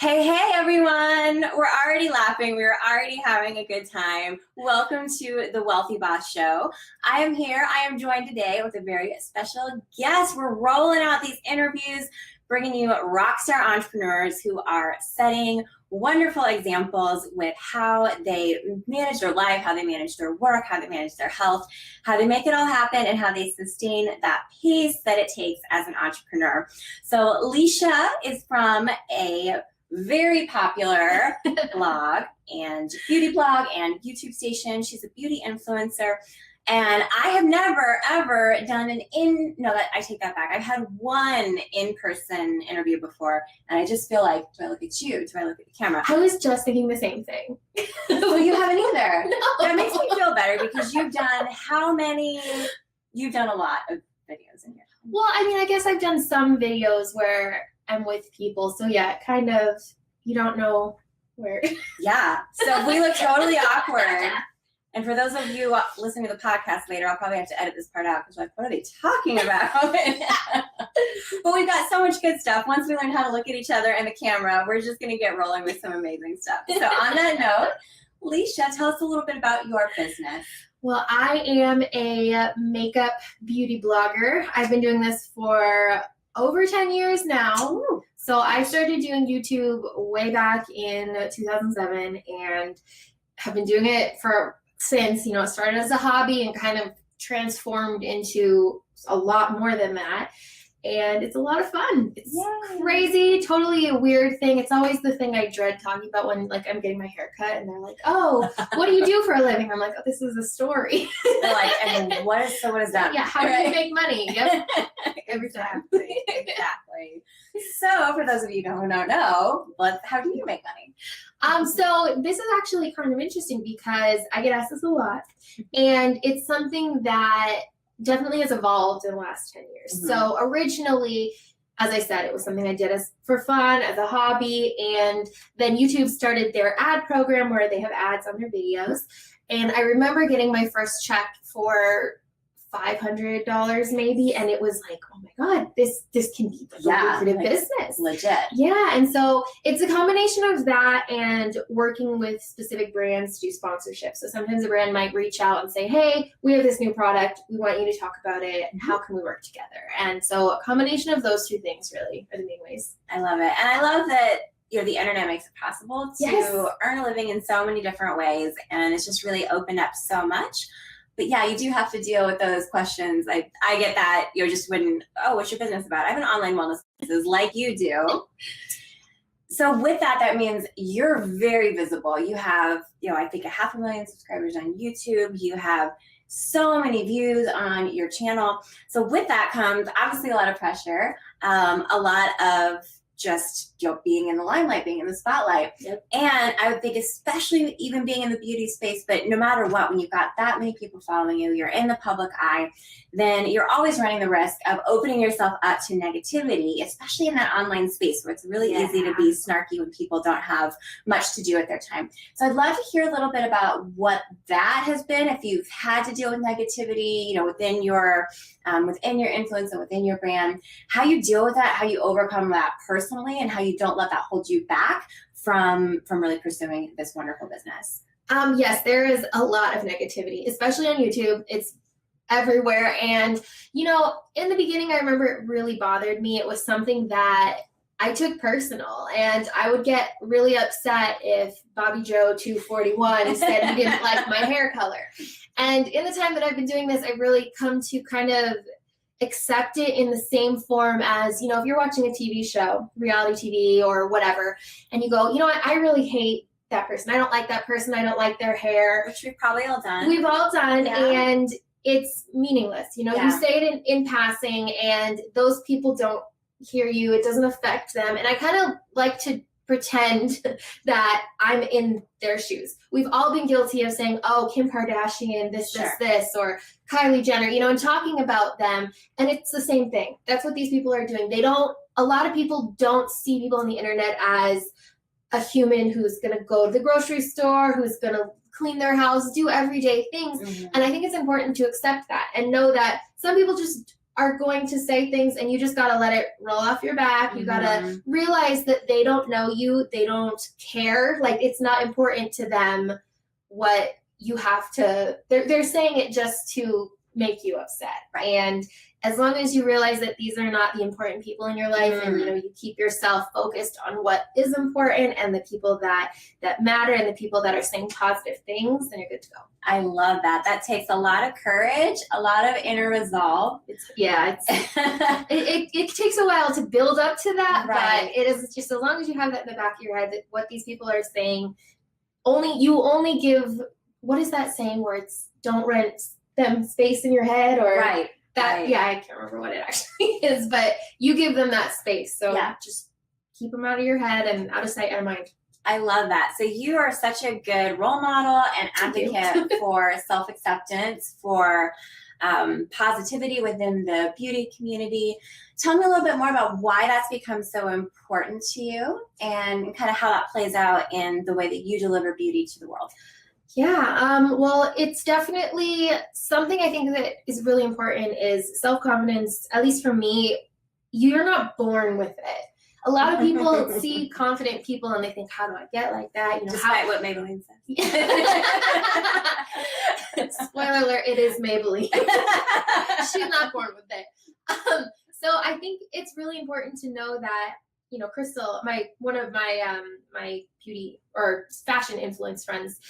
Hey, everyone. We're already laughing. We're already having a good time. Welcome to the Wellthy Boss Show. I am here. I am joined today with a very special guest. We're rolling out these interviews, bringing you rock star entrepreneurs who are setting wonderful examples with how they manage their life, how they manage their work, how they manage their health, how they make it all happen, and how they sustain that pace that it takes as an entrepreneur. So Leesha is from a very popular blog and beauty blog and YouTube station. She's a beauty influencer. And I have never, ever done I take that back. I've had one in-person interview before, and I just feel like, do I look at you? Do I look at the camera? I was just thinking the same thing. Well, you haven't either. No. That makes me feel better because you've done a lot of videos in your time. Well, I mean, I guess I've done some videos where I'm with people. So yeah, kind of, you don't know where. Yeah. So we look totally awkward. And for those of you listening to the podcast later, I'll probably have to edit this part out because what are they talking about? But we've got so much good stuff. Once we learn how to look at each other and the camera, we're just going to get rolling with some amazing stuff. So on that note, Leesha, tell us a little bit about your business. Well, I am a makeup beauty blogger. I've been doing this for over 10 years now. Ooh. So I started doing YouTube way back in 2007 and have been doing it since, it started as a hobby and kind of transformed into a lot more than that. And it's a lot of fun. It's crazy, totally a weird thing. It's always the thing I dread talking about when I'm getting my hair cut and they're like, oh, what do you do for a living? I'm like, oh, this is a story. They're like, and what is that? Yeah, how do you make money? Yep. Every time. Exactly. So for those of you who don't know, how do you make money? So this is actually kind of interesting because I get asked this a lot, and it's something that definitely has evolved in the last 10 years. Mm-hmm. So originally, as I said, it was something I did for fun, as a hobby, and then YouTube started their ad program where they have ads on their videos. And I remember getting my first check for $500 maybe, and it was like, oh my God, this can be a lucrative business. Legit. Yeah, and so it's a combination of that and working with specific brands to do sponsorship. So sometimes a brand might reach out and say, hey, we have this new product, we want you to talk about it, and how can we work together? And so a combination of those two things really are the main ways. I love it. And I love that the internet makes it possible to earn a living in so many different ways, and it's just really opened up so much. But yeah, you do have to deal with those questions. I get that just what's your business about? I have an online wellness business like you do. So with that means you're very visible. You have, I think 500,000 subscribers on YouTube. You have so many views on your channel. So with that comes obviously a lot of pressure, a lot of just being in the limelight, being in the spotlight. Yep. And I would think especially even being in the beauty space, but no matter what, when you've got that many people following you, you're in the public eye, then you're always running the risk of opening yourself up to negativity, especially in that online space where it's really easy to be snarky when people don't have much to do with their time. So I'd love to hear a little bit about what that has been, if you've had to deal with negativity, within your influence and within your brand, how you deal with that, how you overcome that personally, and how you don't let that hold you back from really pursuing this wonderful business. Yes, there is a lot of negativity, especially on YouTube. It's everywhere. And, in the beginning, I remember it really bothered me. It was something that I took personal, and I would get really upset if Bobby Joe 241 said he didn't like my hair color. And in the time that I've been doing this, I've really come to kind of accept it in the same form as, if you're watching a TV show, reality TV or whatever, and you go, I really hate that person. I don't like that person. I don't like their hair. Which we've probably all done. We've all done. Yeah. And it's meaningless. You say it in passing, and those people don't hear you. It doesn't affect them. And I kind of like to pretend that I'm in their shoes. We've all been guilty of saying, oh, Kim Kardashian, this, or Kylie Jenner, and talking about them. And it's the same thing. That's what these people are doing. A lot of people don't see people on the internet as a human who's going to go to the grocery store, who's going to clean their house, do everyday things. Mm-hmm. And I think it's important to accept that and know that some people just are going to say things, and you just got to let it roll off your back. You got to realize that they don't know you. They don't care. Like, it's not important to them what you have to, they're saying it just to make you upset. Right. And as long as you realize that these are not the important people in your life, and you keep yourself focused on what is important and the people that matter and the people that are saying positive things, then you're good to go. I love that. That takes a lot of courage, a lot of inner resolve. It takes a while to build up to that, right. But it is just, as long as you have that in the back of your head, that what these people are saying, only give, what is that saying where it's don't rent them space in your head, or right. that, right. yeah, I can't remember what it actually is, but you give them that space. So just keep them out of your head and out of sight, out of mind. I love that. So you are such a good role model and advocate for self-acceptance, for positivity within the beauty community. Tell me a little bit more about why that's become so important to you, and kind of how that plays out in the way that you deliver beauty to the world. Yeah, well, it's definitely something I think that is really important is self-confidence. At least for me, you're not born with it. A lot of people see confident people and they think, how do I get like that? Despite what Maybelline says. Spoiler alert, it is Maybelline. She's not born with it. So I think it's really important to know that, Crystal, one of my beauty or fashion influence friends,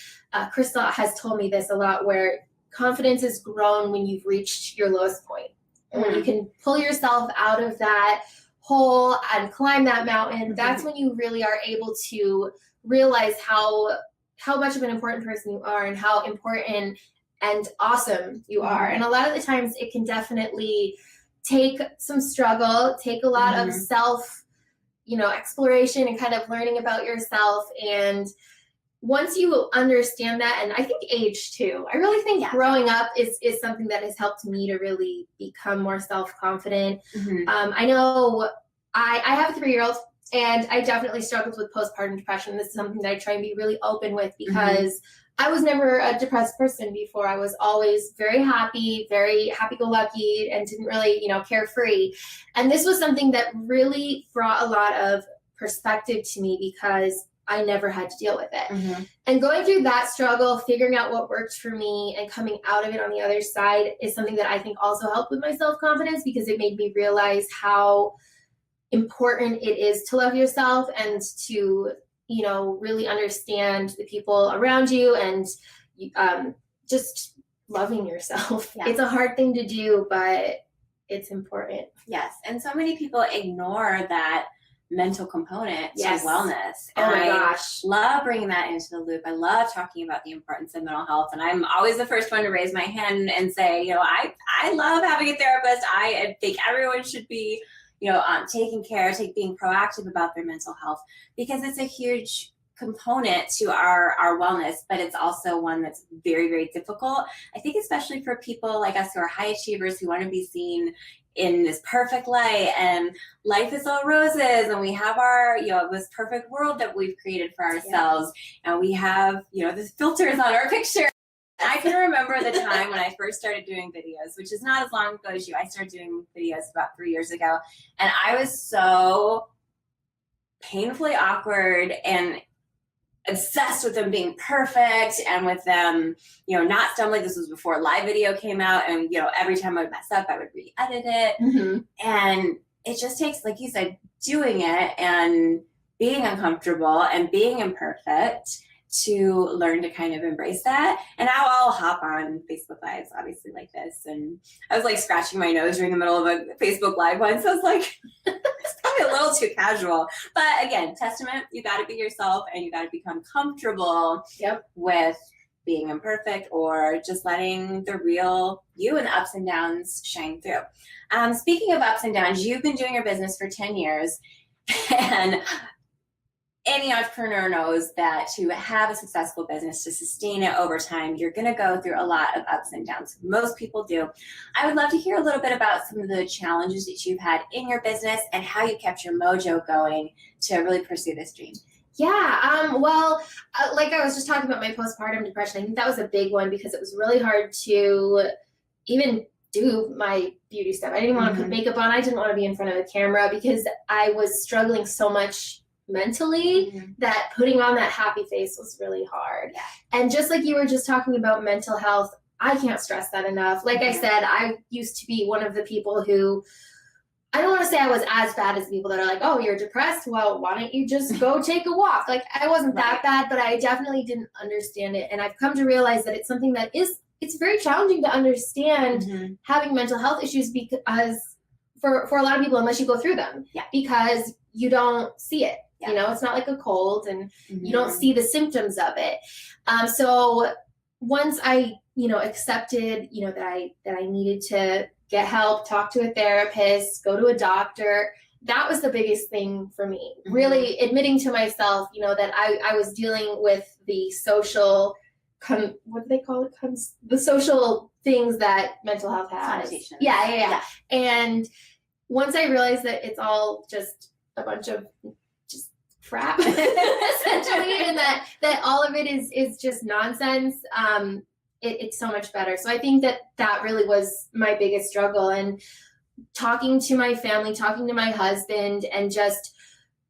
Crystal has told me this a lot, where confidence is grown when you've reached your lowest point. And when you can pull yourself out of that hole and climb that mountain, that's when you really are able to realize how much of an important person you are and how important and awesome you are. And a lot of the times it can definitely take some struggle, take a lot of self exploration and kind of learning about yourself. And once you understand that, and I think age too, I really think growing up is something that has helped me to really become more self-confident. I know I have a 3-year-old, and I definitely struggled with postpartum depression. This is something that I try and be really open with, because I was never a depressed person before. I was always very happy, very happy-go-lucky, and didn't really, carefree. And this was something that really brought a lot of perspective to me, because I never had to deal with it. And going through that struggle, figuring out what worked for me and coming out of it on the other side is something that I think also helped with my self-confidence, because it made me realize how important it is to love yourself and to really understand the people around you, and just loving yourself. It's a hard thing to do, but it's important. Yes. And so many people ignore that mental component to wellness. And oh my gosh. I love bringing that into the loop. I love talking about the importance of mental health. And I'm always the first one to raise my hand and say, I love having a therapist. I think everyone should be being proactive about their mental health, because it's a huge component to our wellness, but it's also one that's very, very difficult. I think especially for people like us who are high achievers, who want to be seen in this perfect light and life is all roses, and we have our, this perfect world that we've created for ourselves, and we have, the filters on our picture. I can remember the time when I first started doing videos, which is not as long ago as you. I started doing videos about 3 years ago, and I was so painfully awkward and obsessed with them being perfect, and with them, not stumbling. This was before live video came out, and every time I would mess up, I would re-edit it. And it just takes, like you said, doing it and being uncomfortable and being imperfect to learn to kind of embrace that. And now I'll hop on Facebook Lives, obviously, like this. And I was like scratching my nose during the middle of a Facebook Live once. So I was like, it's probably a little too casual. But again, testament, you got to be yourself, and you got to become comfortable with being imperfect, or just letting the real you and the ups and downs shine through. Speaking of ups and downs, you've been doing your business for 10 years. And any entrepreneur knows that to have a successful business, to sustain it over time, you're going to go through a lot of ups and downs. Most people do. I would love to hear a little bit about some of the challenges that you've had in your business and how you kept your mojo going to really pursue this dream. Yeah, well, like I was just talking about my postpartum depression, I think that was a big one, because it was really hard to even do my beauty stuff. I didn't want to put makeup on. I didn't want to be in front of a camera because I was struggling so much mentally that putting on that happy face was really hard. Yeah. And just like you were just talking about mental health, I can't stress that enough. Like I said, I used to be one of the people who, I don't want to say I was as bad as people that are like, oh, you're depressed? Well, why don't you just go take a walk? Like, I wasn't that bad, but I definitely didn't understand it. And I've come to realize that it's something that it's very challenging to understand having mental health issues because for a lot of people, unless you go through them, because you don't see it. You know, it's not like a cold and you don't see the symptoms of it. So once I, accepted, that I needed to get help, talk to a therapist, go to a doctor, that was the biggest thing for me. Really admitting to myself, that I was dealing with the social, what do they call it? The social things that mental health has. Yeah. And once I realized that it's all just a bunch of just crap, essentially, and that all of it is just nonsense, it's so much better. So I think that really was my biggest struggle. And talking to my family, talking to my husband, and just,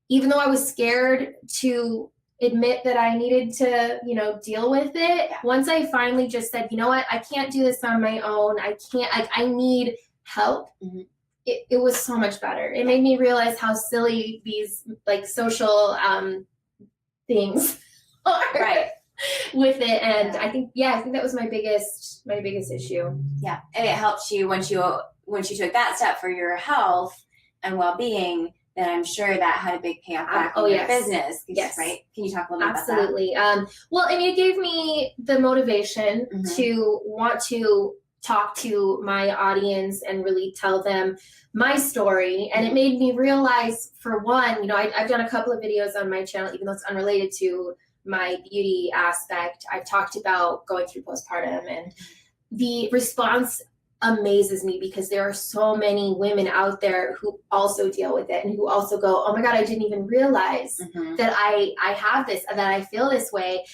even though I was scared to admit that I needed to, deal with it, once I finally just said, you know what, I can't do this on my own. I need help. It was so much better. It made me realize how silly these like social things are with it. And I think that was my biggest issue. Yeah. And it helped you once you took that step for your health and well-being, then I'm sure that had a big payoff back in your business. Yes. Right? Can you talk a little bit Absolutely. about that? Well, I mean, it gave me the motivation to want to talk to my audience and really tell them my story. And it made me realize, for one, I've done a couple of videos on my channel, even though it's unrelated to my beauty aspect. I've talked about going through postpartum, and the response amazes me because there are so many women out there who also deal with it and who also go, oh my God, I didn't even realize that I have this, that I feel this way.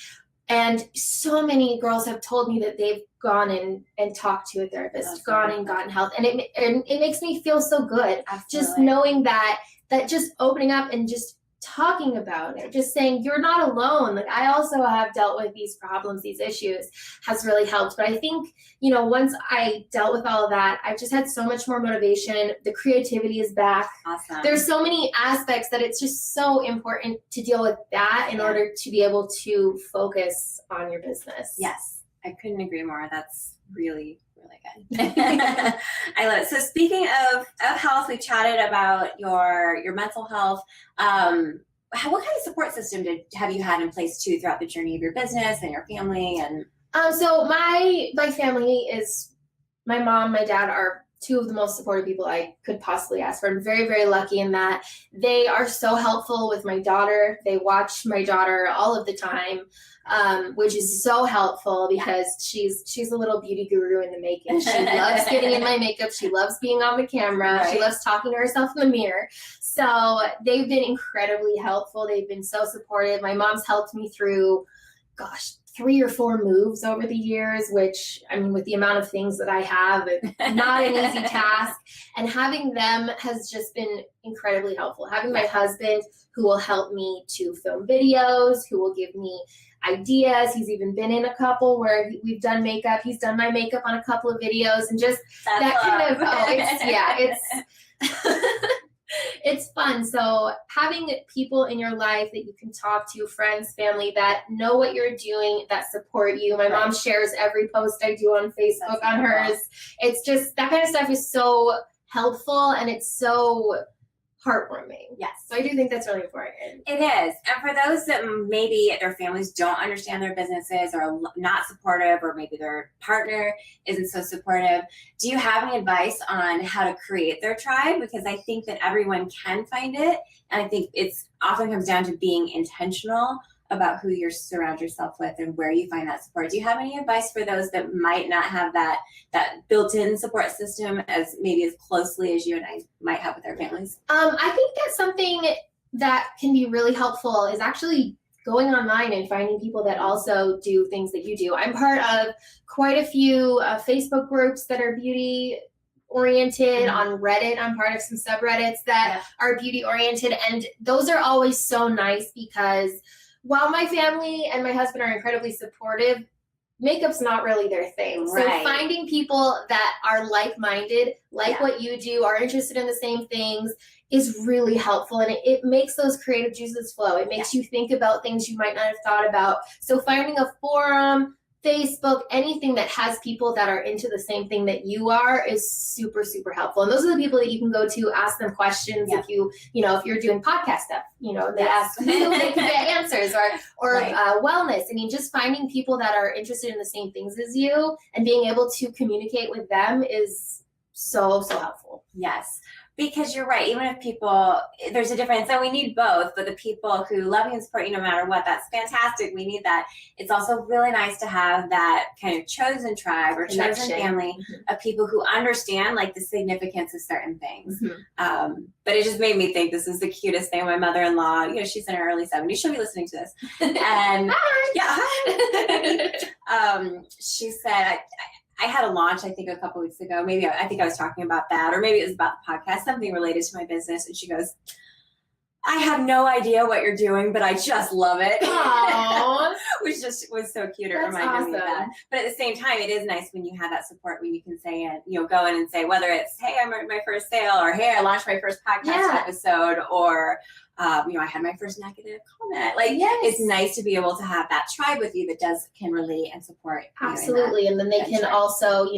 And so many girls have told me that they've gone and talked to a therapist, gone and gotten help. And it makes me feel so good. Just knowing that just opening up and just talking about it, just saying you're not alone. Like, I also have dealt with these problems, these issues, has really helped. But I think, once I dealt with all of that, I've just had so much more motivation. The creativity is back. Awesome. There's so many aspects that it's just so important to deal with that in order to be able to focus on your business. Yes, I couldn't agree more. That's really, really good. I love it. So speaking of health, we chatted about your mental health. What kind of support system have you had in place too throughout the journey of your business and your family? And so my family is, my mom, my dad are two of the most supportive people I could possibly ask for. I'm very, very lucky in that they are so helpful with my daughter. They watch my daughter all of the time, which is so helpful because she's a little beauty guru in the making. She loves getting in my makeup. She loves being on the camera. Right. She loves talking to herself in the mirror. So they've been incredibly helpful. They've been so supportive. My mom's helped me through, 3 or 4 moves over the years, which, I mean, with the amount of things that I have, it's not an easy task. And having them has just been incredibly helpful. Having my husband, who will help me to film videos, who will give me ideas. He's even been in a couple where we've done makeup. He's done my makeup on a couple of videos, and just it's fun. So having people in your life that you can talk to, friends, family, that know what you're doing, that support you. My mom shares every post I do on Facebook on hers. It's just, that kind of stuff is so helpful, and it's so heartwarming. Yes. So I do think that's really important. It is. And for those that maybe their families don't understand their businesses or not supportive, or maybe their partner isn't so supportive, do you have any advice on how to create their tribe? Because I think that everyone can find it. And I think it's often comes down to being intentional about who you surround yourself with and where you find that support. Do you have any advice for those that might not have that built-in support system as closely as you and I might have with our families? I think that something that can be really helpful is actually going online and finding people that also do things that you do. I'm part of quite a few Facebook groups that are beauty oriented. On Reddit, I'm part of some subreddits that are beauty oriented, and those are always so nice because while my family and my husband are incredibly supportive, makeup's not really their thing. So finding people that are like-minded, what you do, are interested in the same things is really helpful, and it makes those creative juices flow. It makes you think about things you might not have thought about. So finding a forum, Facebook, anything that has people that are into the same thing that you are is super, super helpful. And those are the people that you can go to, ask them questions. If if you're doing podcast stuff, they ask you, they can get answers, or wellness. I mean, just finding people that are interested in the same things as you and being able to communicate with them is so, so helpful. Yes. Because you're right, even if people, there's a difference, and we need both, but the people who love you and support you no matter what, that's fantastic. We need that. It's also really nice to have that kind of chosen tribe or chosen family of people who understand like the significance of certain things. But it just made me think this is the cutest thing. My mother-in-law, she's in her early 70s. She'll be listening to this. And she said, I had a launch, I think, a couple weeks ago. Maybe I think I was talking about that, or maybe it was about the podcast, something related to my business. And she goes, I have no idea what you're doing, but I just love it. Aww. Which just was so cute. It reminded me of that. But at the same time, it is nice when you have that support, when you can say it, go in and say, whether it's, hey, I'm at my first sale, or hey, I launched my first podcast episode, or I had my first negative comment. It's nice to be able to have that tribe with you that can relate and support. Absolutely. And then they can also,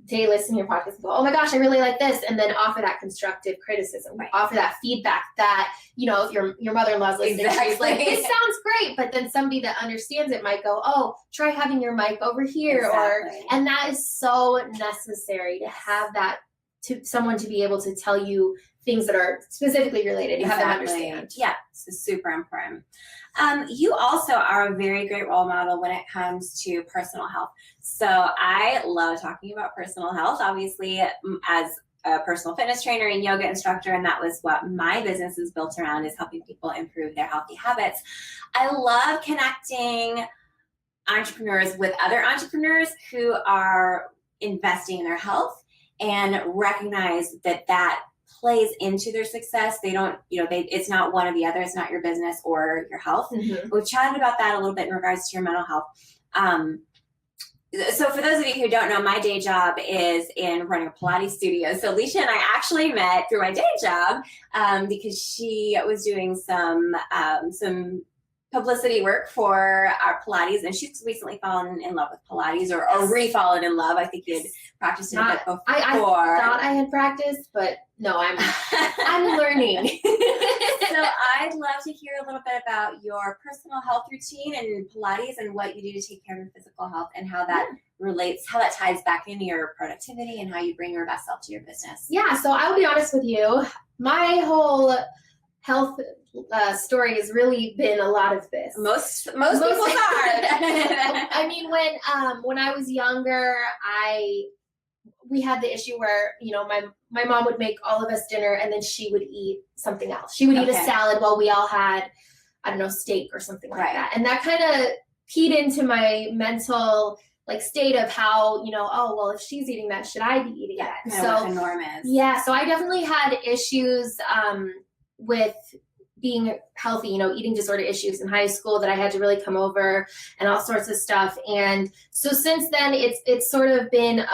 they listen to your podcast and go, oh my gosh, I really like this. And then offer that constructive criticism, offer that feedback that, if your mother-in-law's listening, she's like, this sounds great. But then somebody that understands it might go, oh, try having your mic over here. And that is so necessary to have that, to someone to be able to tell you things that are specifically related. You have them understand. Yeah, this is super important. You also are a very great role model when it comes to personal health. So I love talking about personal health, obviously, as a personal fitness trainer and yoga instructor, and that was what my business is built around, is helping people improve their healthy habits. I love connecting entrepreneurs with other entrepreneurs who are investing in their health and recognize that plays into their success. They don't, it's not one or the other. It's not your business or your health. We've chatted about that a little bit in regards to your mental health. So for those of you who don't know, my day job is in running a Pilates studio. So Leesha and I actually met through my day job because she was doing some publicity work for our Pilates, and she's recently fallen in love with Pilates, or re-fallen in love. I think you had practiced it a bit before. I thought I had practiced, but no, I'm learning. So I'd love to hear a little bit about your personal health routine and Pilates and what you do to take care of your physical health, and how that relates, how that ties back into your productivity and how you bring your best self to your business. Yeah, so I'll be honest with you. My whole health story has really been a lot of this. Most people are. I mean, when I was younger, we had the issue where, my mom would make all of us dinner and then she would eat something else. She would eat a salad while we all had, steak or something like that. And that kind of keyed into my mental state of how, if she's eating that, should I be eating that? So enormous. Yeah. So I definitely had issues with being healthy, eating disorder issues in high school that I had to really come over, and all sorts of stuff. And so since then, it's sort of been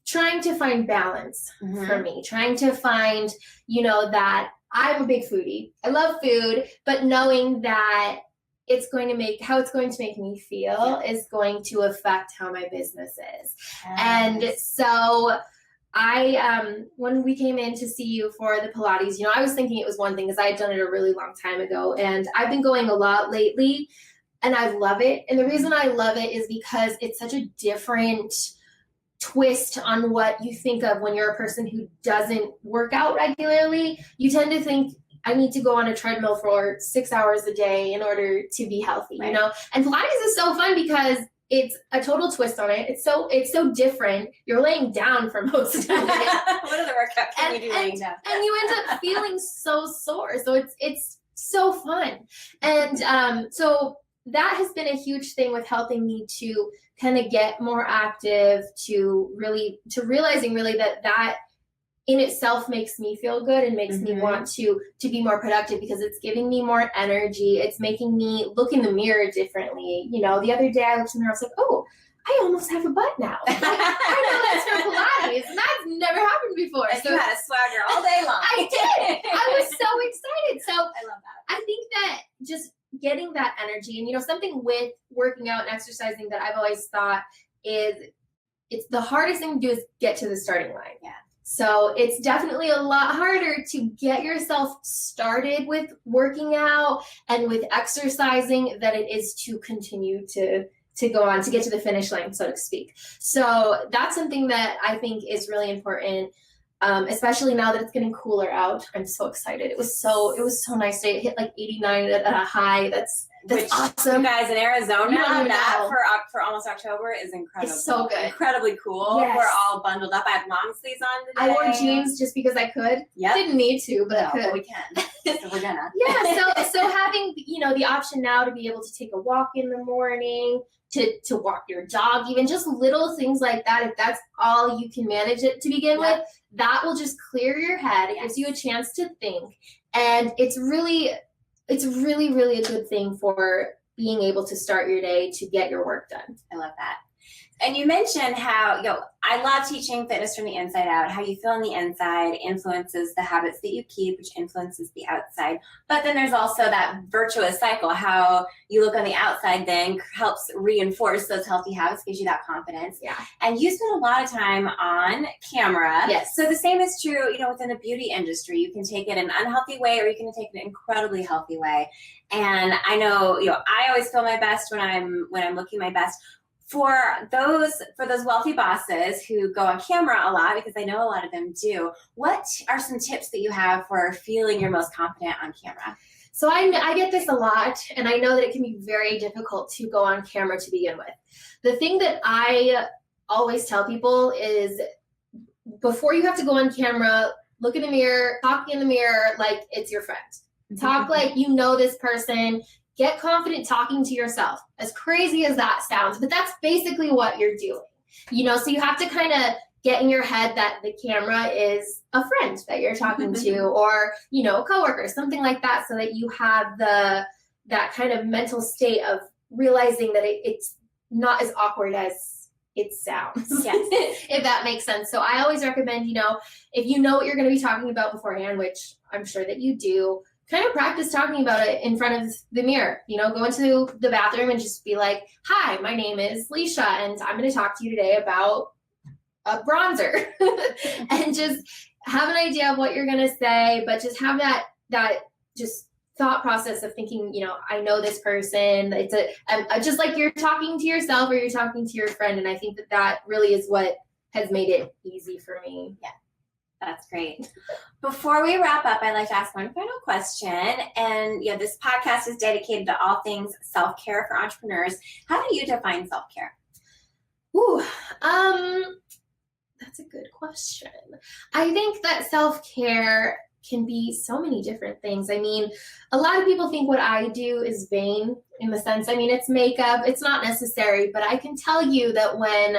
trying to find balance for me, trying to find, that I'm a big foodie. I love food, but knowing that how it's going to make me feel is going to affect how my business is. Yes. And so when we came in to see you for the Pilates, I was thinking it was one thing because I had done it a really long time ago, and I've been going a lot lately, and I love it. And the reason I love it is because it's such a different twist on what you think of when you're a person who doesn't work out regularly. You tend to think, I need to go on a treadmill for 6 hours a day in order to be healthy, And Pilates is so fun because it's a total twist on it. It's so different. You're laying down for most of the day. What other workout can you do laying down? And you end up feeling so sore. So it's so fun. And And so that has been a huge thing with helping me to kind of get more active, to realizing really that in itself makes me feel good and makes me want to be more productive, because it's giving me more energy. It's making me look in the mirror differently. You know, the other day I looked in the mirror, I was like, oh, I almost have a butt now. I know that's for Pilates, and that's never happened before. And so you had a swagger all day long. I did. I was so excited. So I love that. I think that just getting that energy, and, you know, something with working out and exercising that I've always thought is, it's the hardest thing to do is get to the starting line. Yeah. So it's definitely a lot harder to get yourself started with working out and with exercising than it is to continue to go on, to get to the finish line, so to speak. So that's something that I think is really important, especially now that it's getting cooler out. I'm so excited. It was so nice today. It hit like 89 at a high. That's awesome. You guys in Arizona, that for almost October is incredible. It's so good. Incredibly cool. Yes. We're all bundled up. I have long sleeves on today. I wore jeans just because I could. Yep. Didn't need to, but I could. But we can. So we're gonna. Yeah. So having, you know, the option now to be able to take a walk in the morning, to walk your dog, even just little things like that, if that's all you can manage it to begin with, that will just clear your head. It gives you a chance to think, and it's really, really a good thing for being able to start your day to get your work done. I love that. And you mentioned how, I love teaching fitness from the inside out. How you feel on the inside influences the habits that you keep, which influences the outside. But then there's also that virtuous cycle. How you look on the outside then helps reinforce those healthy habits, gives you that confidence. Yeah. And you spend a lot of time on camera. Yes. So the same is true, within the beauty industry. You can take it in an unhealthy way, or you can take it in an incredibly healthy way. And I know, I always feel my best when I'm looking my best. For those wealthy bosses who go on camera a lot, because I know a lot of them do, what are some tips that you have for feeling your most confident on camera? So I get this a lot, and I know that it can be very difficult to go on camera to begin with. The thing that I always tell people is, before you have to go on camera, look in the mirror, talk in the mirror like it's your friend. Talk like you know this person. Get confident talking to yourself. As crazy as that sounds, but that's basically what you're doing. So you have to kind of get in your head that the camera is a friend that you're talking to, or, a coworker, something like that, so that you have that kind of mental state of realizing that it's not as awkward as it sounds. Yes. If that makes sense. So I always recommend, if you know what you're going to be talking about beforehand, which I'm sure that you do, kind of practice talking about it in front of the mirror. Go into the bathroom and just be like, hi, my name is Leesha, and I'm going to talk to you today about a bronzer. And just have an idea of what you're going to say, but just have that just thought process of thinking, I know this person. It's just like you're talking to yourself or you're talking to your friend. And I think that really is what has made it easy for me. Yeah. That's great. Before we wrap up, I'd like to ask one final question. And this podcast is dedicated to all things self-care for entrepreneurs. How do you define self-care? That's a good question. I think that self-care can be so many different things. I mean, a lot of people think what I do is vain, in the sense, it's makeup. It's not necessary, but I can tell you that when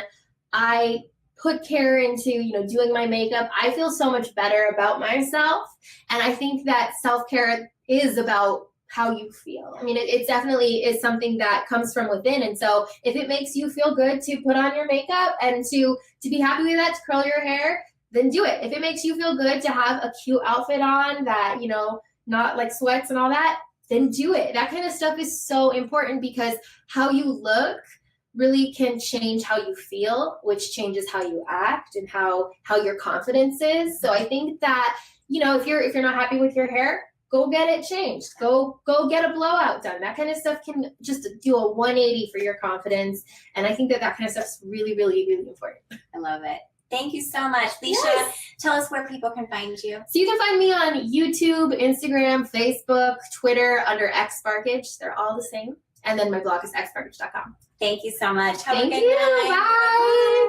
I put care into, doing my makeup, I feel so much better about myself. And I think that self-care is about how you feel. It definitely is something that comes from within. And so if it makes you feel good to put on your makeup and to be happy with that, to curl your hair, then do it. If it makes you feel good to have a cute outfit on that, not like sweats and all that, then do it. That kind of stuff is so important, because how you look really can change how you feel, which changes how you act and how your confidence is. So I think that, if you're not happy with your hair, go get it changed. Go get a blowout done. That kind of stuff can just do a 180 for your confidence. And I think that kind of stuff is really, really, really important. I love it. Thank you so much. Leesha, Yes. Tell us where people can find you. So you can find me on YouTube, Instagram, Facebook, Twitter under xSparkage. They're all the same. And then my blog is xSparkage.com. Thank you so much. Have Thank a good you. night. Bye.